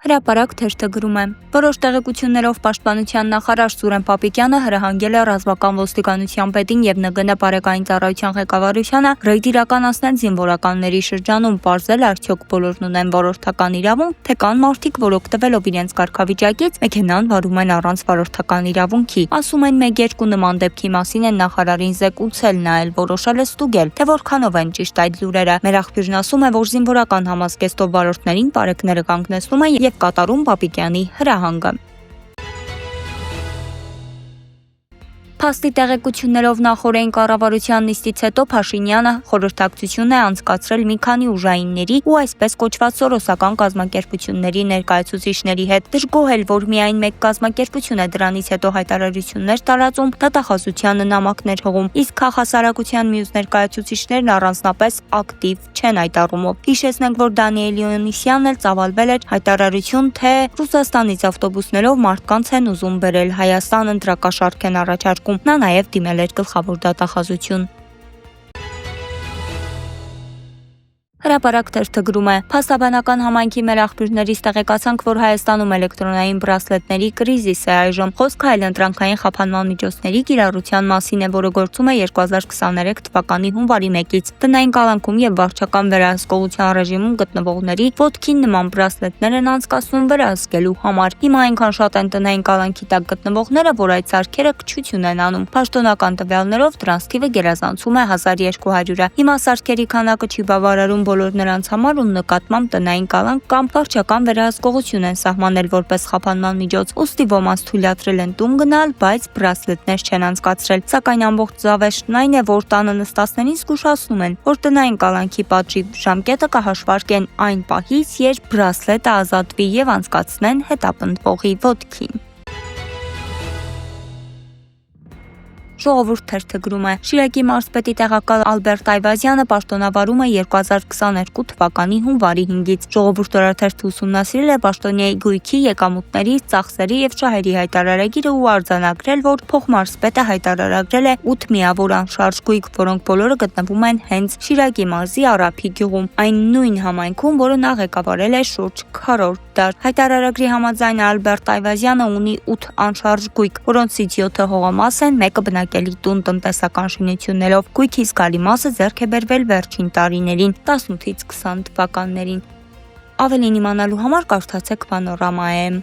Հրապարակ թերթը գրում է. որոշ տեղեկություններով պաշտպանության նախարար Սուրեն Պապիկյանը հրահանգել է ռազմական ոստիկանության պետին եւ ՆԳՆ բարեկային ծառայության ղեկավարությանը ռեյդ իրականացնել զինվորականների շրջանում, պարզել արդյոք բոլորն ունեն վարորդական իրավունք, թե կան մարդիկ, որ օգտվելով իրենց կարգավիճակից մեքենան վարում են առանց վարորդական իրավունքի։ Ասում են 1-2 նման դեպքի մասին են նախարարին զեկուցել, նա էլ որոշել է ստուգել, թե որքանով են ճիշտ այդ լուրերը։ Մեր աղբյուրն ասում է, որ զինվորական համազգեստով վարորդներին բարեկները կանգնեցնում են եւ կատարում Պապիկյանի հրահանգը։ Փաստի տեղեկություններով նախօրեին կառավարության նիստից հետո Փաշինյանը խորհրդակցություն է անցկացրել մի քանի ուժայինների ու այսպես կոչված սորոսական կազմակերպությունների ներկայացուցիչների հետ։ Դժգոհ էլ, որ միայն մեկ կազմակերպություն է դրանից հետո հայտարարություններ տարածում, դատախազությանը նամակներ հղում, իսկ քաղաքասարակության մյուս ներկայացուցիչներն առանձնապես ակտիվ չեն այդ առումով։ Հիշեցնենք, որ Դանիել Իոնիսյանն էլ ծավալվել էր հայտարարություն, թե Ռուսաստանից ավտոբուսներով մարդկանց են ուզում բերել Հայաստան, ընտրակաշառք են առաջարկում։ Նա նաև դիմել էր գլխավոր դատախազություն։ Հրապարակ թերթը գրում է. փաստաբանական համայնքի մեր աղբյուրներից տեղեկացանք, որ Հայաստանում էլեկտրոնային բրասլետների կրիզիս է այժմ։ Խոսքը այլընտրանքային խափանման միջոցների կիրառության մասին է, որը գործում է 2023 թվականի հունվարի 1-ից։ Տնային կալանքում եւ վարչական վերահսկողության ռեժիմում գտնվողների ոտքին նման բրասլետներ են անցկացնում վերահսկելու համար։ Հիմա այնքան շատ են տնային կալանքի տակ գտնվողները, որ այդ սարքերը քչություն են անում։ Պաշտոնական տվյալներով դրանց թիվը գերազանցում է 1200-ը։ Հիմա սարքերի քանակը չի բավարարում բոլոր նրանց համար ու նկատմամբ տնային կալանք կամ վարչական վերահսկողություն են սահմանել որպես խափանման միջոց։ Ուստի ոմանց թույլատրել են տուն գնալ, բայց բրասլետներ չեն անցկացրել։ Սակայն ամբողջ զավեշտն այն է, որ տանը նստածներին զգուշացնում են, որ տնային կալանքի պատժի ժամկետը կհաշվարկեն այն պահից, երբ բրասլետը ազատվի եւ անցկացնեն հետապնդվողի ոտքին։ Ժողովուրդ թերթը գրում է. Շիրակի մարզպետի տեղակալ Ալբերտ Այվազյանը պաշտոնավարում է 2022 թվականի հունվարի 5-ից։ Ժողովուրդ օրաթերթը ուսումնասիրել է պաշտոնյայի գույքի, եկամուտների, ծախսերի եւ շահերի հայտարարագիրը ու արձանագրել, որ փոխմարզպետը հայտարարագրել է 8 միավոր անշարժ գույք, որոնք բոլորը գտնվում են հենց Շիրակի մարզի Արափի գյուղում, այն նույն համայնքում, որը նա ղեկավարել է շուրջ 4 դար։ Հայտարարագրի համաձայն Ալբերտ Այվազյանը ունի 8 անշարժ գույք, որոնցից 7-ը հողամաս են, մեկը բնակելի տուն տնտեսական շինություններով։ Գույքի զգալի մասը ձեռք է բերվել վերջին տարիներին, 18-ից 20 թվականներին։ Ավելին իմանալու համար կարդացեք Պանորամայեմ։